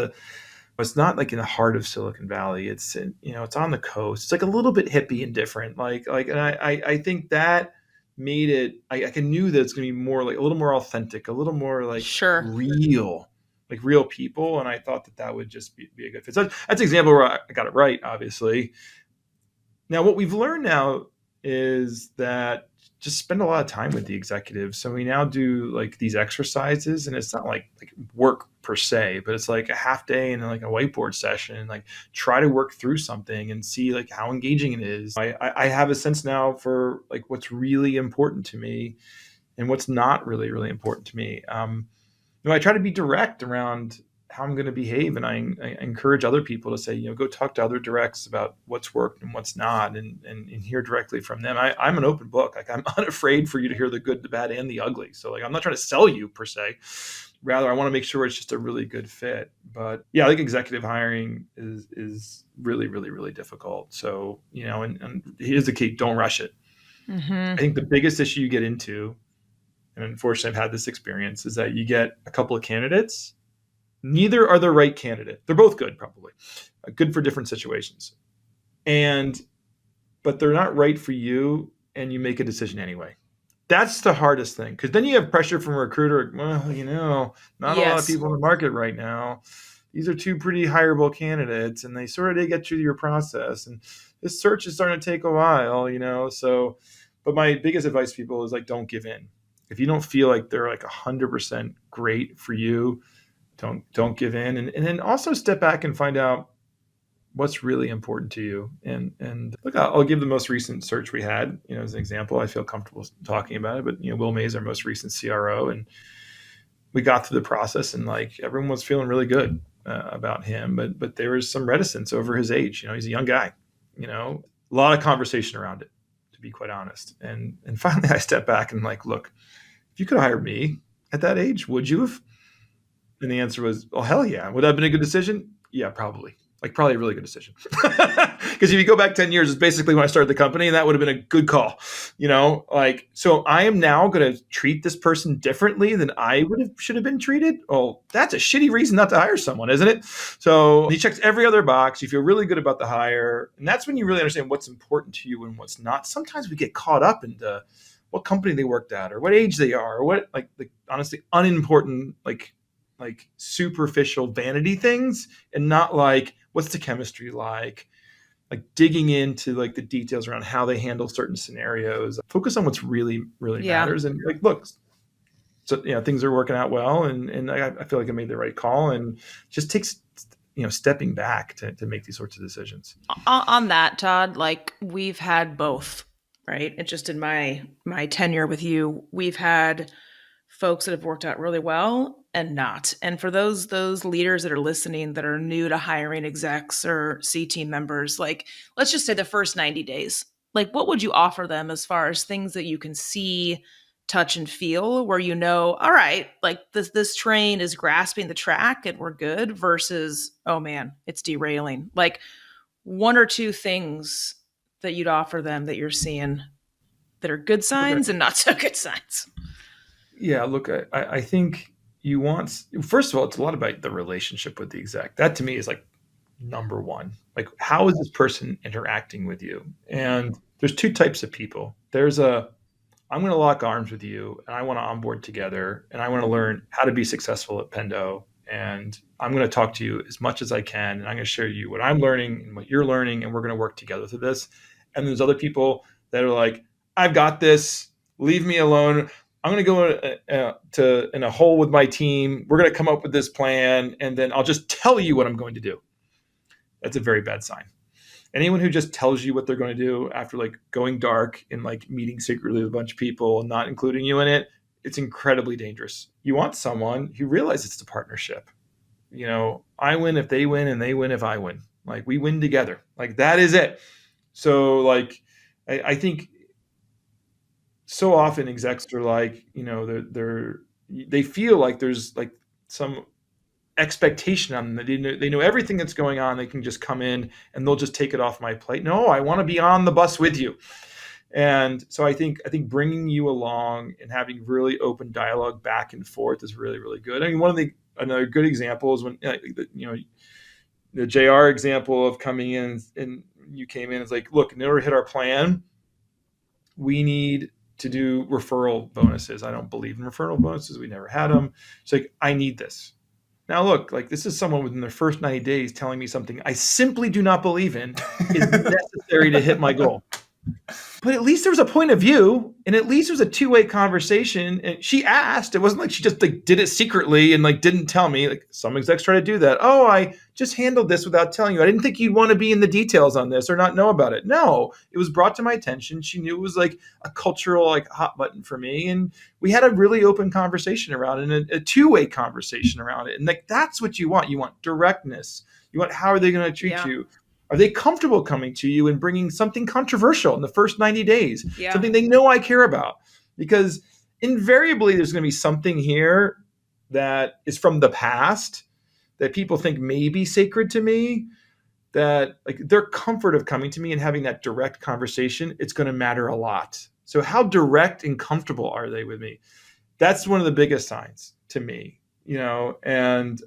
not like in the heart of Silicon Valley. It's it's on the coast. It's like a little bit hippie and different. And I think that made it. I knew that it's going to be more like a little more authentic, a little more like real, like real people. And I thought that would just be a good fit. So that's an example where I got it right, obviously. Now, what we've learned now is that just spend a lot of time with the executives. So we now do like these exercises, and it's not like work per se, but it's like a half day and like a whiteboard session, and like try to work through something and see like how engaging it is. I have a sense now for like what's really important to me and what's not really, really important to me. I try to be direct around how I'm going to behave, and I encourage other people to say, go talk to other directs about what's worked and what's not, and hear directly from them. I'm an open book. Like, I'm unafraid for you to hear the good, the bad, and the ugly. So like, I'm not trying to sell you per se. Rather, I want to make sure it's just a really good fit. But yeah, I think executive hiring is really, really, really difficult. So, and here's the key: don't rush it. Mm-hmm. I think the biggest issue you get into, and unfortunately I've had this experience, is that you get a couple of candidates. Neither are the right candidate. They're both good, probably good for different situations. But they're not right for you, and you make a decision anyway. That's the hardest thing, because then you have pressure from a recruiter. Well, not a lot of people in the market right now. These are two pretty hireable candidates, and they sort of did get through your process. And this search is starting to take a while, So, but my biggest advice to people is like, don't give in. If you don't feel like they're like 100% great for you, don't give in, and then also step back and find out what's really important to you. And look, I'll give the most recent search we had, as an example. I feel comfortable talking about it, but Will May is our most recent CRO, and we got through the process, and like everyone was feeling really good. about him, but there was some reticence over his age. He's a young guy. A lot of conversation around it, to be quite honest. And finally, I stepped back and like, look, if you could have hired me at that age, would you have? And the answer was, oh, hell yeah. Would that have been a good decision? Yeah, probably. Probably a really good decision. Because if you go back 10 years, it's basically when I started the company, and that would have been a good call. So I am now going to treat this person differently than I should have been treated. Oh, that's a shitty reason not to hire someone, isn't it? So he checks every other box. You feel really good about the hire. And that's when you really understand what's important to you and what's not. Sometimes we get caught up into what company they worked at or what age they are or what, honestly, unimportant, superficial vanity things, and not what's the chemistry like digging into the details around how they handle certain scenarios. Focus on what's really, really matters. And look, so things are working out well, and I feel like I made the right call, and just takes stepping back to make these sorts of decisions. On that, Todd, we've had both, right? It's just in my tenure with you, we've had folks that have worked out really well and not. And for those leaders that are listening that are new to hiring execs or C team members, let's just say the first 90 days, what would you offer them as far as things that you can see, touch, and feel where all right, this train is grasping the track and we're good, versus, oh man, it's derailing. One or two things that you'd offer them that you're seeing that are good signs and not so good signs. Yeah, look, I think you want, first of all, it's a lot about the relationship with the exec. That to me is number one. How is this person interacting with you? And there's two types of people. There's I'm going to lock arms with you, and I want to onboard together, and I want to learn how to be successful at Pendo. And I'm going to talk to you as much as I can, and I'm going to share you what I'm learning and what you're learning, and we're going to work together through this. And there's other people that are I've got this, leave me alone. I'm going to go in a hole with my team. We're going to come up with this plan, and then I'll just tell you what I'm going to do. That's a very bad sign. Anyone who just tells you what they're going to do after going dark and meeting secretly with a bunch of people and not including you in it, it's incredibly dangerous. You want someone who realizes it's a partnership. I win if they win, and they win if I win. We win together. That is it. So I think so often execs are they feel like there's some expectation on them that they know everything that's going on. They can just come in and they'll just take it off my plate. No, I want to be on the bus with you. And so I think bringing you along and having really open dialogue back and forth is really, really good. I mean, another good example is when the JR example of coming in and you came in, it's look, in order to hit our plan, we need to do referral bonuses. I don't believe in referral bonuses. We never had them. It's I need this. Now look, this is someone within their first 90 days telling me something I simply do not believe in is necessary to hit my goal. But at least there was a point of view, and at least it was a two-way conversation. And she asked. It wasn't she just did it secretly and didn't tell me. Some execs try to do that. Oh, I just handled this without telling you. I didn't think you'd want to be in the details on this or not know about it. No, it was brought to my attention. She knew it was a cultural hot button for me, and we had a really open conversation around it, and a two-way conversation around it. And that's what you want. You want directness. You want how are they going to treat you. Are they comfortable coming to you and bringing something controversial in the first 90 days? Yeah. Something they know I care about? Because invariably there's going to be something here that is from the past that people think may be sacred to me, that their comfort of coming to me and having that direct conversation, it's going to matter a lot. So how direct and comfortable are they with me? That's one of the biggest signs to me, and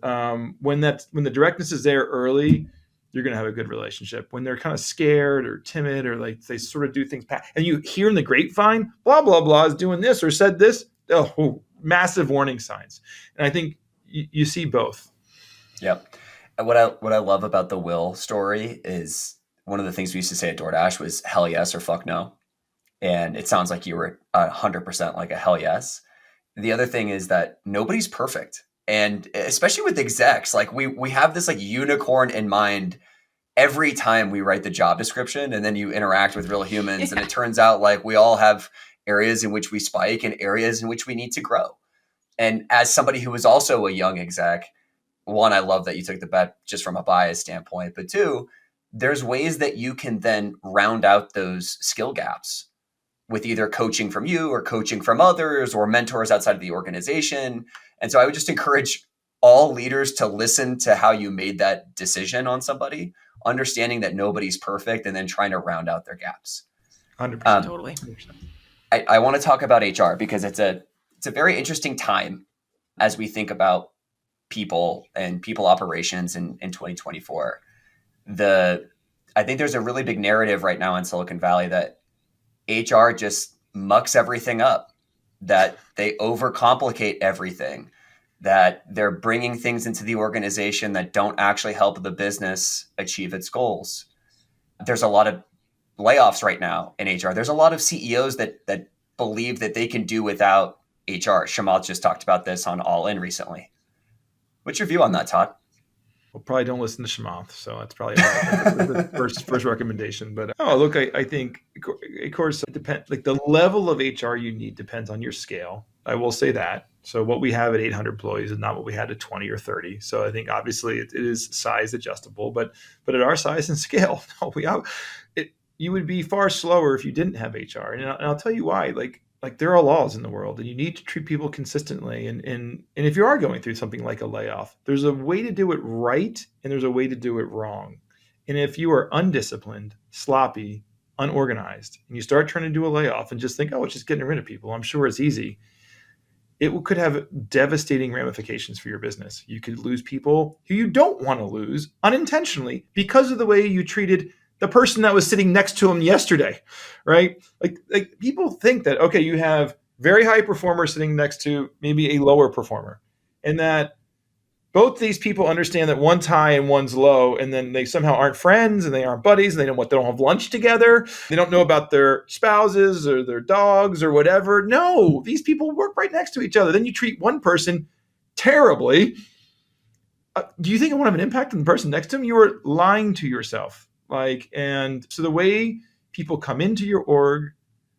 when the directness is there early, you're going to have a good relationship. When they're kind of scared or timid or they sort of do things and you hear in the grapevine, blah, blah, blah is doing this or said this, massive warning signs. And I think you see both. Yep. And what I love about the Will story is one of the things we used to say at DoorDash was hell yes or fuck no. And it sounds like you were 100% a hell yes. The other thing is that nobody's perfect. And especially with execs, we have this unicorn in mind every time we write the job description, and then you interact with real humans. And it turns out we all have areas in which we spike and areas in which we need to grow. And as somebody who was also a young exec, one, I love that you took the bet just from a bias standpoint, but two, there's ways that you can then round out those skill gaps with either coaching from you or coaching from others or mentors outside of the organization. And so I would just encourage all leaders to listen to how you made that decision on somebody, understanding that nobody's perfect, and then trying to round out their gaps. 100%. Totally. 100%. I want to talk about HR because it's a very interesting time as we think about people and people operations in 2024. I think there's a really big narrative right now in Silicon Valley that HR just mucks everything up, that they overcomplicate everything, that they're bringing things into the organization that don't actually help the business achieve its goals. There's a lot of layoffs right now in HR. There's a lot of CEOs that believe that they can do without HR. Shamath just talked about this on All In recently. What's your view on that, Todd? Well, probably don't listen to Shamath, so that's probably the first recommendation. But look, I think, of course, it depends. Like the level of HR you need depends on your scale. I will say that. So what we have at 800 employees is not what we had at 20 or 30. So I think obviously it is size adjustable, but at our size and scale, you would be far slower if you didn't have HR. And I'll tell you why. Like there are laws in the world, and you need to treat people consistently. And if you are going through something like a layoff, there's a way to do it right, and there's a way to do it wrong. And if you are undisciplined, sloppy, unorganized, and you start trying to do a layoff and just think, oh, it's just getting rid of people, I'm sure it's easy. It could have devastating ramifications for your business. You could lose people who you don't want to lose unintentionally because of the way you treated the person that was sitting next to him yesterday, right? Like people think that, okay, you have very high performers sitting next to maybe a lower performer, and that both these people understand that one's high and one's low, and then they somehow aren't friends and they aren't buddies, and they don't have lunch together. They don't know about their spouses or their dogs or whatever. No, these people work right next to each other. Then you treat one person terribly. Do you think it won't have an impact on the person next to him? You are lying to yourself. And so the way people come into your org,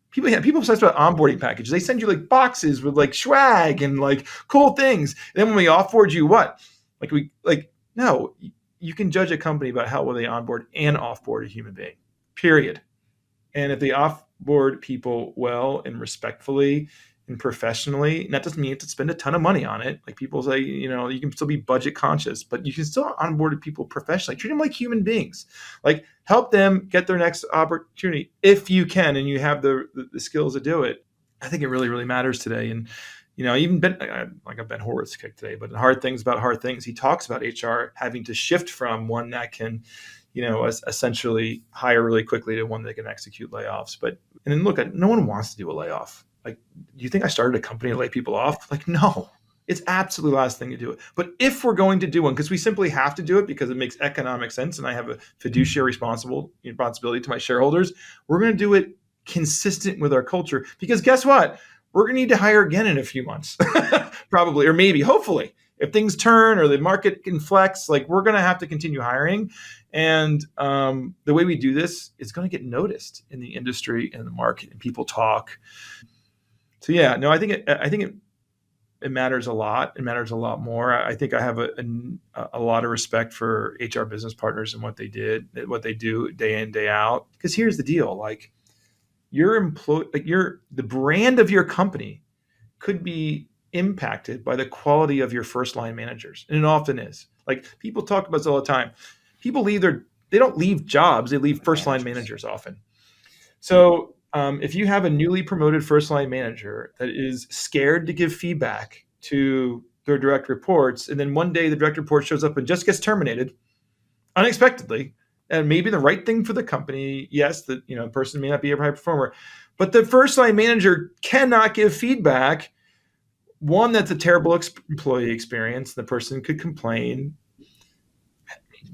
people obsessed about onboarding packages. They send you like boxes with like swag and like cool things. And then when we offboard you, what? No, you can judge a company about how well they onboard and offboard a human being, period. And if they offboard people well and respectfully and professionally, and that doesn't mean you have to spend a ton of money on it. Like people say, you can still be budget conscious, but you can still onboard people professionally. Treat them like human beings. Like help them get their next opportunity if you can, and you have the skills to do it. I think it really, really matters today. And even Ben Horowitz kicked today, but in Hard Things About Hard Things, he talks about HR having to shift from one that can, essentially hire really quickly to one that can execute layoffs. And then look, no one wants to do a layoff. Like, do you think I started a company to lay people off? Like, no, it's absolutely the last thing to do it. But if we're going to do one, because we simply have to do it because it makes economic sense, and I have a fiduciary responsibility to my shareholders, we're going to do it consistent with our culture. Because guess what? We're going to need to hire again in a few months, probably, or maybe, hopefully. If things turn or the market inflects, we're going to have to continue hiring. And the way we do this is going to get noticed in the industry and the market, and people talk. So yeah, no, I think it matters a lot. It matters a lot more. I think I have a lot of respect for HR business partners and what they do day in, day out. Because here's the deal: the brand of your company could be impacted by the quality of your first line managers, and it often is. Like people talk about this all the time. People they don't leave jobs; they leave first line managers often. So. If you have a newly promoted first-line manager that is scared to give feedback to their direct reports, and then one day the direct report shows up and just gets terminated unexpectedly, and maybe the right thing for the company, yes, the person may not be a high performer, but the first-line manager cannot give feedback. One, that's a terrible employee experience. The person could complain.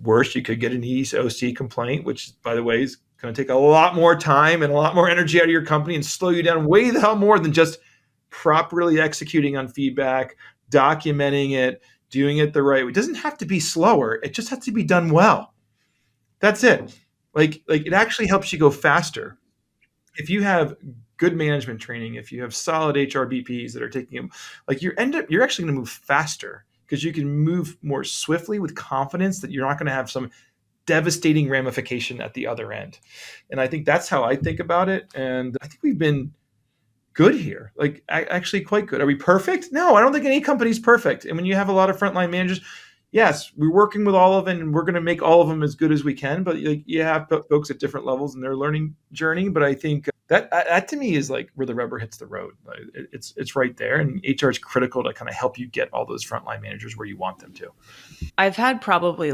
Worse, you could get an EOC complaint, which, by the way, is going to take a lot more time and a lot more energy out of your company and slow you down way the hell more than just properly executing on feedback, documenting it, doing it the right way. It doesn't have to be slower. It just has to be done well. That's it. Like it actually helps you go faster. If you have good management training, if you have solid HR BPs that are taking them, you're actually going to move faster because you can move more swiftly with confidence that you're not going to have some devastating ramification at the other end. And I think that's how I think about it. And I think we've been good here, like actually quite good. Are we perfect? No, I don't think any company's perfect. And when you have a lot of frontline managers, yes, we're working with all of them and we're going to make all of them as good as we can. But like, you have folks at different levels in their learning journey. But I think that to me is like where the rubber hits the road. It's right there. And HR is critical to kind of help you get all those frontline managers where you want them to. I've had probably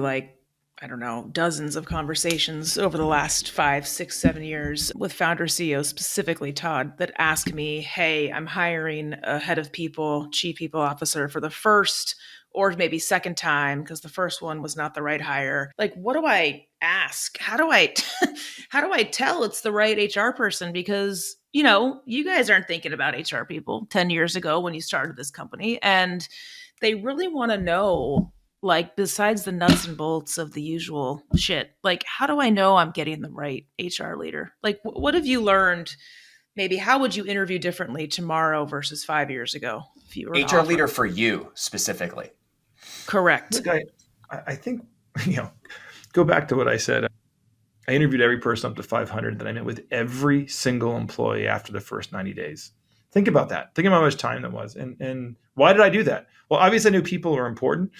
dozens of conversations over the last 5, 6, 7 years with founder CEOs, specifically Todd, that ask me, hey, I'm hiring a head of people, chief people officer for the first or maybe second time because the first one was not the right hire. Like, what do I ask? How do I tell it's the right HR person? Because, you guys aren't thinking about HR people 10 years ago when you started this company. And they really want to know, like, besides the nuts and bolts of the usual shit, like, how do I know I'm getting the right HR leader? Like, what have you learned? Maybe how would you interview differently tomorrow versus 5 years ago? If you were HR leader for you specifically. Correct. Look, I think, go back to what I said. I interviewed every person up to 500 that I met with every single employee after the first 90 days. Think about that. Think about how much time that was. And why did I do that? Well, obviously I knew people were important.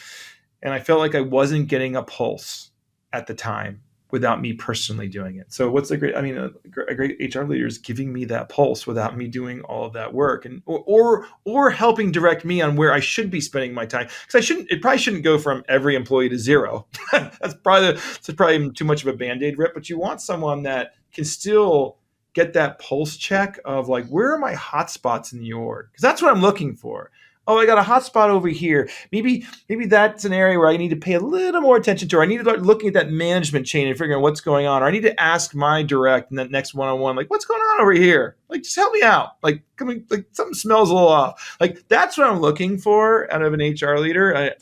And I felt like I wasn't getting a pulse at the time without me personally doing it. So what's a great HR leader is giving me that pulse without me doing all of that work, and or helping direct me on where I should be spending my time. Because it probably shouldn't go from every employee to zero. That's probably too much of a Band-Aid rip, but you want someone that can still get that pulse check of like, where are my hot spots in the org? Because that's what I'm looking for. Oh, I got a hot spot over here. Maybe that's an area where I need to pay a little more attention to. Or I need to start looking at that management chain and figuring out what's going on. Or I need to ask my direct in that next one-on-one, like, what's going on over here? Like, just help me out. Like, something smells a little off. Like, that's what I'm looking for out of an HR leader.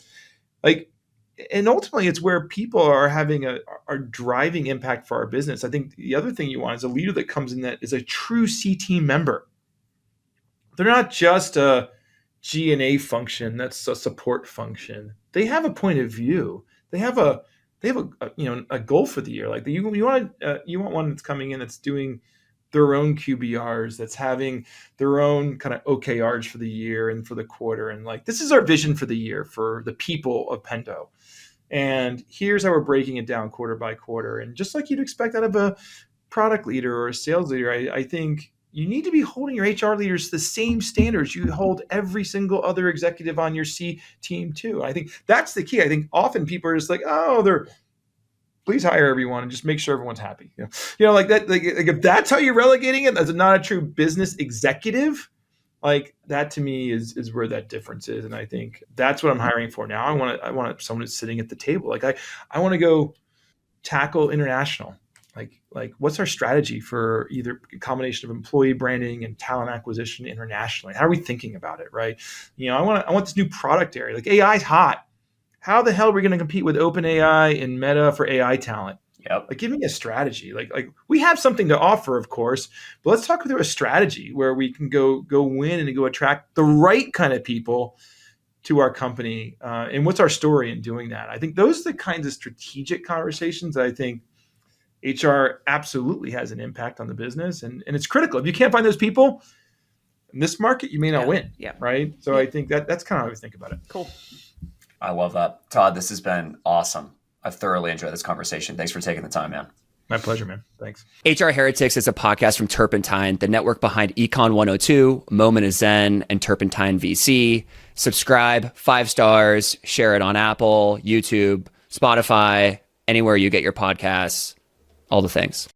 And ultimately, it's where people are having are driving impact for our business. I think the other thing you want is a leader that comes in that is a true C-team member. They're not just a G&A function, that's a support function. They have a point of view. They have a goal for the year. Like you want one that's coming in that's doing their own QBRs, that's having their own kind of OKRs for the year and for the quarter, and like, this is our vision for the year for the people of Pendo. And here's how we're breaking it down quarter by quarter. And just like you'd expect out of a product leader or a sales leader, I think you need to be holding your HR leaders to the same standards you hold every single other executive on your C team too. I think that's the key. I think often people are just like, please hire everyone and just make sure everyone's happy. Like that. Like if that's how you're relegating it, as not a true business executive, like that to me is where that difference is. And I think that's what I'm hiring for now. I want someone who's sitting at the table. Like I want to go tackle international. Like what's our strategy for either a combination of employee branding and talent acquisition internationally? How are we thinking about it, right? I want this new product area. Like AI is hot. How the hell are we going to compete with OpenAI and Meta for AI talent? Yep. Like, give me a strategy. Like we have something to offer, of course, but let's talk through a strategy where we can go win and go attract the right kind of people to our company. And what's our story in doing that? I think those are the kinds of strategic conversations that I think HR absolutely has an impact on the business, and it's critical. If you can't find those people in this market, you may not win. Yeah. Right. So I think that's kind of how I think about it. Cool. I love that. Todd, this has been awesome. I've thoroughly enjoyed this conversation. Thanks for taking the time, man. My pleasure, man. Thanks. HR Heretics is a podcast from Turpentine, the network behind Econ 102, Moment of Zen, and Turpentine VC. Subscribe, 5 stars, share it on Apple, YouTube, Spotify, anywhere you get your podcasts. All the things.